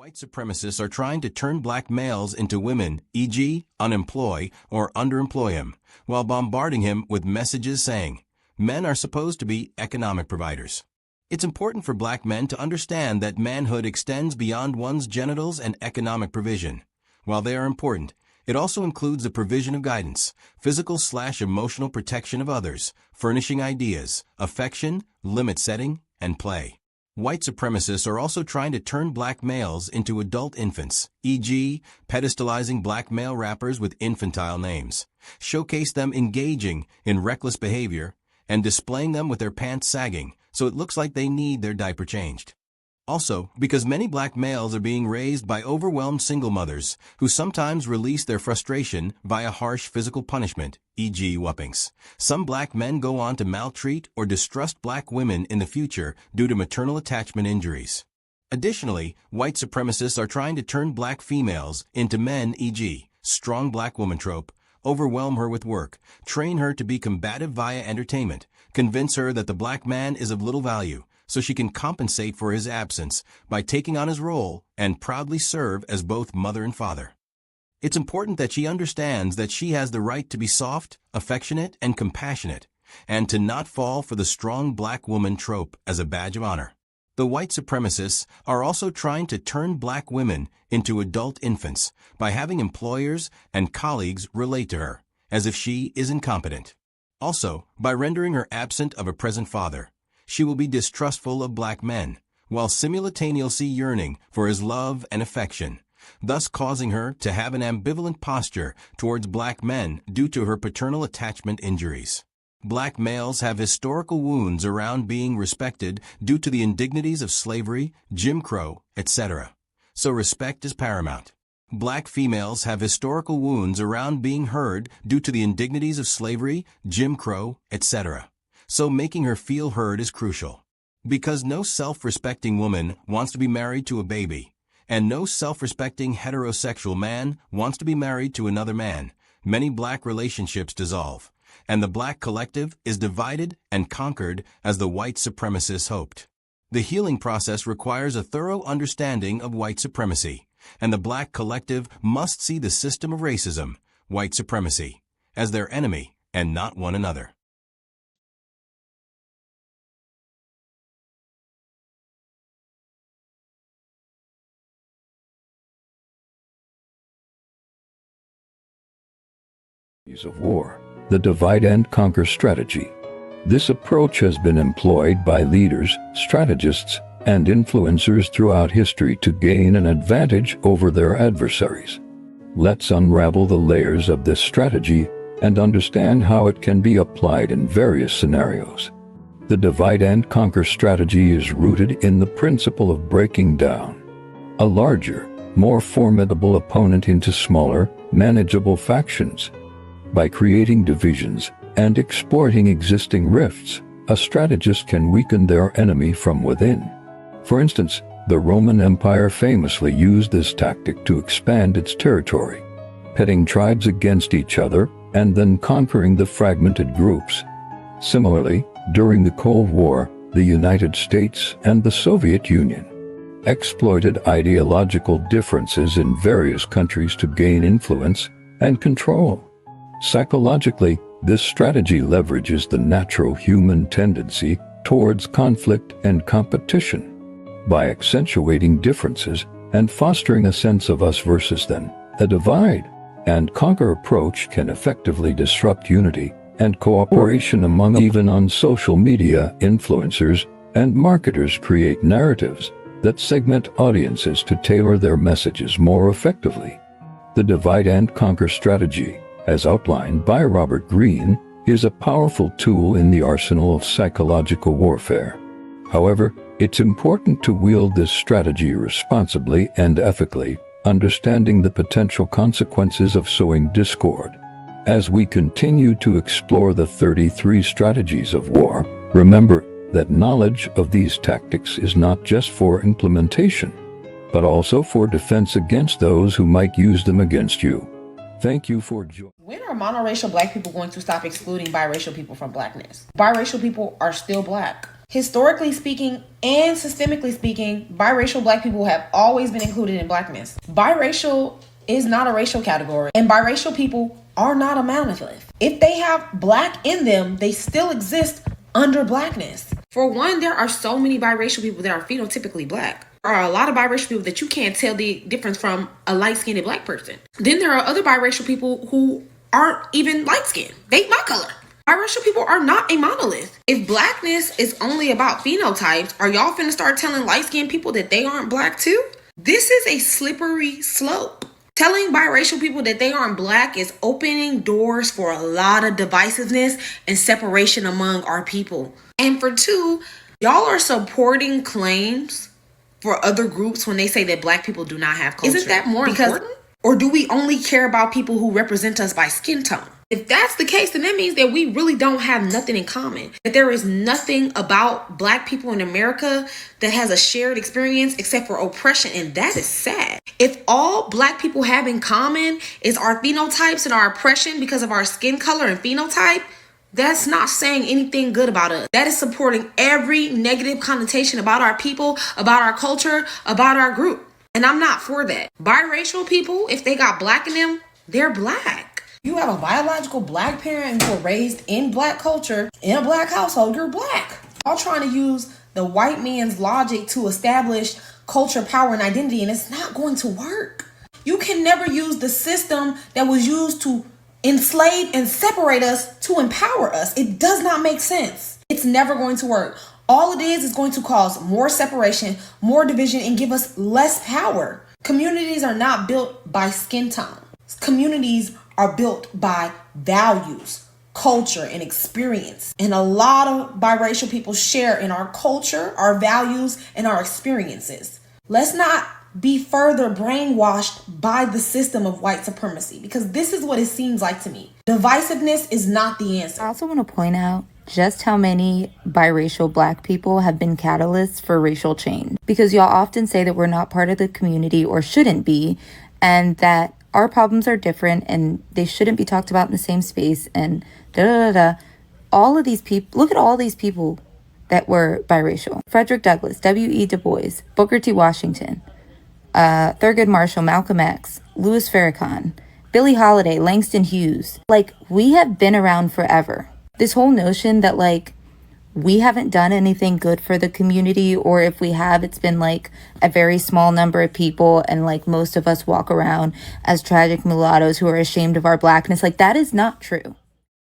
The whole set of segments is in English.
White supremacists are trying to turn black males into women, e.g., unemploy or underemploy him, while bombarding him with messages saying, men are supposed to be economic providers. It's important for black men to understand that manhood extends beyond one's genitals and economic provision. While they are important, it also includes the provision of guidance, physical/emotional protection of others, furnishing ideas, affection, limit setting, and play. White supremacists are also trying to turn black males into adult infants, e.g., pedestalizing black male rappers with infantile names, showcase them engaging in reckless behavior, and displaying them with their pants sagging so it looks like they need their diaper changed. Also, because many black males are being raised by overwhelmed single mothers who sometimes release their frustration via harsh physical punishment, e.g. whoopings, some black men go on to maltreat or distrust black women in the future due to maternal attachment injuries. Additionally, white supremacists are trying to turn black females into men, e.g., strong black woman trope, overwhelm her with work, train her to be combative via entertainment, convince her that the black man is of little value, so she can compensate for his absence by taking on his role and proudly serve as both mother and father. It's important that she understands that she has the right to be soft, affectionate, and compassionate, and to not fall for the strong black woman trope as a badge of honor. The white supremacists are also trying to turn black women into adult infants by having employers and colleagues relate to her as if she is incompetent. Also, by rendering her absent of a present father, she will be distrustful of black men, while simultaneously yearning for his love and affection, thus causing her to have an ambivalent posture towards black men due to her paternal attachment injuries. Black males have historical wounds around being respected due to the indignities of slavery, Jim Crow, etc. So respect is paramount. Black females have historical wounds around being heard due to the indignities of slavery, Jim Crow, etc. So making her feel heard is crucial. Because no self-respecting woman wants to be married to a baby, and no self-respecting heterosexual man wants to be married to another man, many black relationships dissolve, and the black collective is divided and conquered as the white supremacists hoped. The healing process requires a thorough understanding of white supremacy, and the black collective must see the system of racism, white supremacy, as their enemy and not one another. Of war, the divide and conquer strategy. This approach has been employed by leaders, strategists, and influencers throughout history to gain an advantage over their adversaries. Let's unravel the layers of this strategy and understand how it can be applied in various scenarios. The divide and conquer strategy is rooted in the principle of breaking down a larger, more formidable opponent into smaller, manageable factions. By creating divisions and exploiting existing rifts, a strategist can weaken their enemy from within. For instance, the Roman Empire famously used this tactic to expand its territory, pitting tribes against each other and then conquering the fragmented groups. Similarly, during the Cold War, the United States and the Soviet Union exploited ideological differences in various countries to gain influence and control. Psychologically, this strategy leverages the natural human tendency towards conflict and competition. By accentuating differences and fostering a sense of us versus them, the divide and conquer approach can effectively disrupt unity and cooperation among even on social media. Influencers and marketers create narratives that segment audiences to tailor their messages more effectively. The divide and conquer strategy, as outlined by Robert Greene, is a powerful tool in the arsenal of psychological warfare. However, it's important to wield this strategy responsibly and ethically, understanding the potential consequences of sowing discord. As we continue to explore the 33 strategies of war, remember that knowledge of these tactics is not just for implementation, but also for defense against those who might use them against you. Thank you for joining. When are monoracial black people going to stop excluding biracial people from blackness? Biracial people are still black. Historically speaking and systemically speaking, biracial black people have always been included in blackness. Biracial is not a racial category, and biracial people are not a monolith. If they have black in them, they still exist under blackness. For one, there are so many biracial people that are phenotypically black. There are a lot of biracial people that you can't tell the difference from a light-skinned black person. Then there are other biracial people who aren't even light-skinned. They my color. Biracial people are not a monolith. If blackness is only about phenotypes, are y'all finna start telling light-skinned people that they aren't black too? This is a slippery slope. Telling biracial people that they aren't black is opening doors for a lot of divisiveness and separation among our people. And for two, y'all are supporting claims for other groups when they say that black people do not have culture. Isn't that more important? Or do we only care about people who represent us by skin tone? If that's the case, then that means that we really don't have nothing in common. That there is nothing about black people in America that has a shared experience except for oppression, and that is sad. If all black people have in common is our phenotypes and our oppression because of our skin color and phenotype, that's not saying anything good about us. That is supporting every negative connotation about our people, about our culture, about our group. And I'm not for that. Biracial people, if they got black in them, they're black. You have a biological black parent and you were raised in black culture, in a black household, you're black. All trying to use the white man's logic to establish culture, power, and identity, and it's not going to work. You can never use the system that was used to enslave and separate us to empower us. It does not make sense. It's never going to work. All it is going to cause more separation, more division, and give us less power. Communities are not built by skin tone. Communities are built by values, culture, and experience. And a lot of biracial people share in our culture, our values, and our experiences. Let's not be further brainwashed by the system of white supremacy, because this is what it seems like to me. Divisiveness is not the answer. I also want to point out just how many biracial black people have been catalysts for racial change, because y'all often say that we're not part of the community or shouldn't be, and that our problems are different and they shouldn't be talked about in the same space and all of these people, look at all these people that were biracial. Frederick Douglass, W.E. Du Bois, Booker T. Washington, Thurgood Marshall, Malcolm X, Louis Farrakhan, Billie Holiday, Langston Hughes. Like, we have been around forever. This whole notion that like we haven't done anything good for the community, or if we have, it's been like a very small number of people, and like most of us walk around as tragic mulattoes who are ashamed of our blackness. Like, that is not true.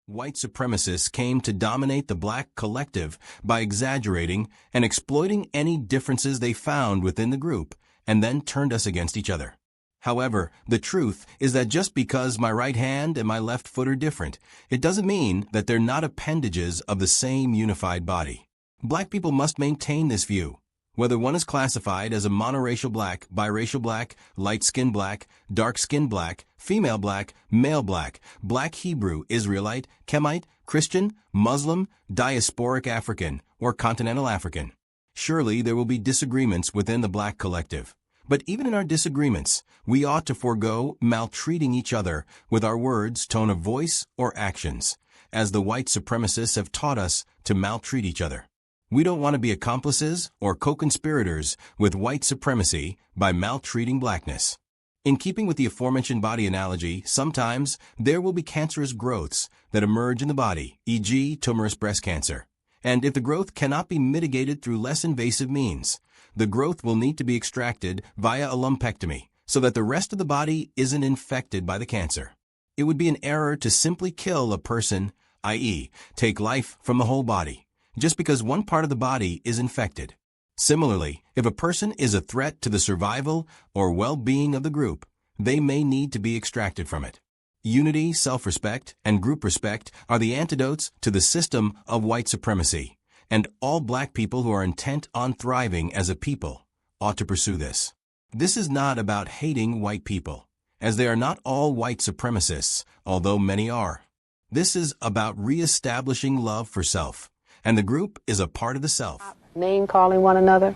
White supremacists came to dominate the black collective by exaggerating and exploiting any differences they found within the group, and then turned us against each other. However, the truth is that just because my right hand and my left foot are different, it doesn't mean that they're not appendages of the same unified body. Black people must maintain this view. Whether one is classified as a monoracial black, biracial black, light-skinned black, dark-skinned black, female black, male black, black Hebrew, Israelite, Chemite, Christian, Muslim, diasporic African, or continental African. Surely there will be disagreements within the black collective. But even in our disagreements, we ought to forego maltreating each other with our words, tone of voice, or actions, as the white supremacists have taught us to maltreat each other. We don't want to be accomplices or co-conspirators with white supremacy by maltreating blackness. In keeping with the aforementioned body analogy, sometimes there will be cancerous growths that emerge in the body, e.g. tumorous breast cancer. And if the growth cannot be mitigated through less invasive means, the growth will need to be extracted via a lumpectomy so that the rest of the body isn't infected by the cancer. It would be an error to simply kill a person, i.e., take life from the whole body, just because one part of the body is infected. Similarly, if a person is a threat to the survival or well-being of the group, they may need to be extracted from it. Unity, self-respect, and group respect are the antidotes to the system of white supremacy, and all black people who are intent on thriving as a people ought to pursue this. This is not about hating white people, as they are not all white supremacists, although many are. This is about re-establishing love for self, and the group is a part of the self. Stop name-calling one another,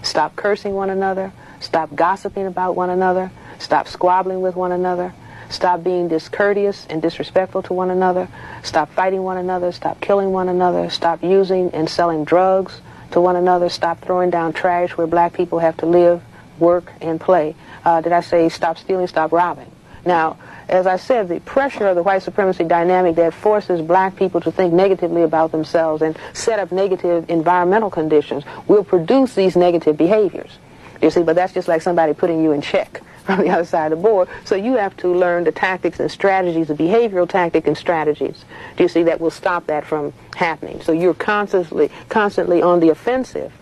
stop cursing one another, stop gossiping about one another, stop squabbling with one another, Stop being discourteous and disrespectful to one another. Stop fighting one another. Stop killing one another. Stop using and selling drugs to one another. Stop throwing down trash where black people have to live, work, and play. Did I say stop stealing, stop robbing? Now, as I said, the pressure of the white supremacy dynamic that forces black people to think negatively about themselves and set up negative environmental conditions will produce these negative behaviors. You see, but that's just like somebody putting you in check from the other side of the board. So you have to learn the tactics and strategies, the behavioral tactics and strategies, do you see, that will stop that from happening. So you're constantly on the offensive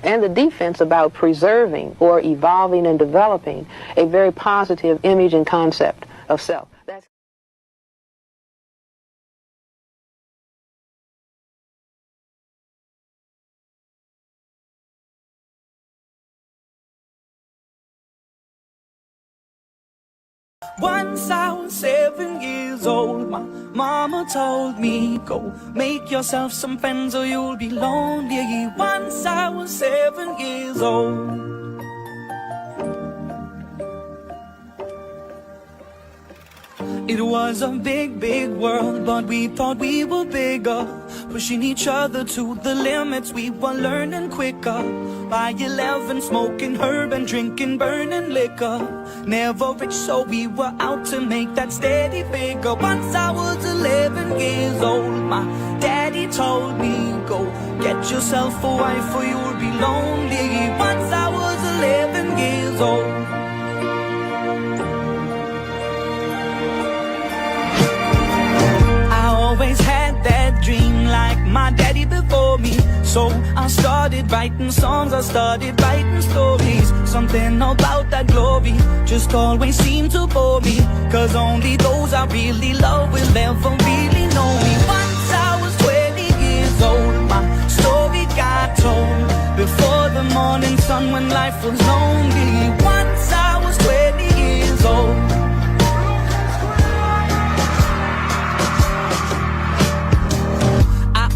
and the defense about preserving or evolving and developing a very positive image and concept of self. That's Once I was 7 years old, my mama told me, go make yourself some friends or you'll be lonely. Once I was 7 years old. It was a big, big world, but we thought we were bigger, pushing each other to the limits. We were learning quicker. By 11, smoking herb and drinking burning liquor. Never rich, so we were out to make that steady figure. Once I was 11 years old, my daddy told me, go get yourself a wife or you'll be lonely. Once I was 11 years old. Always had that dream like my daddy before me. So I started writing songs, I started writing stories. Something about that glory just always seemed to bore me, cause only those I really love will ever really know me. Once I was 20 years old, my story got told before the morning sun when life was lonely. Once I was 20 years old.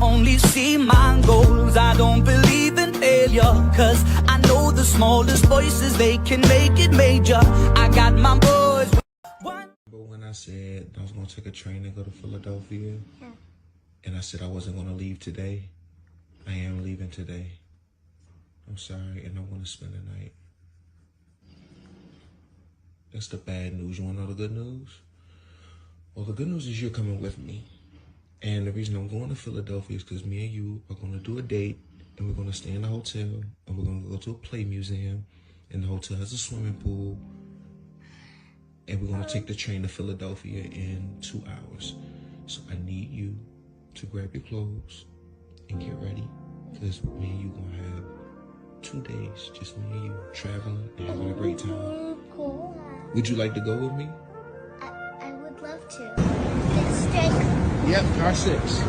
Only see my goals, I don't believe in failure, cause I know the smallest voices, they can make it major. I got my boys. But when I said I was gonna take a train and go to Philadelphia, and I said I wasn't gonna leave today, I am leaving today. I'm sorry, and I wanna spend the night. That's the bad news. You wanna know the good news? Well, the good news is you're coming with me. And the reason I'm going to Philadelphia is because me and you are going to do a date, and we're going to stay in the hotel, and we're going to go to a play museum, and the hotel has a swimming pool, and we're going to take the train to Philadelphia in 2 hours. So I need you to grab your clothes and get ready, because me and you going to have 2 days, just me and you, traveling and having a great time. Cool. Would you like to go with me? I would love to. It's straight. Yep, car 6.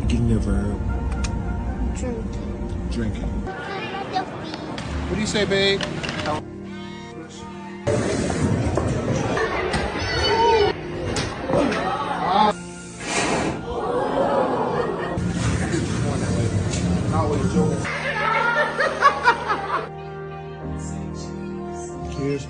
Give me a verb. Drinking. Drinking. Philadelphia. What do you say, babe? Cheers.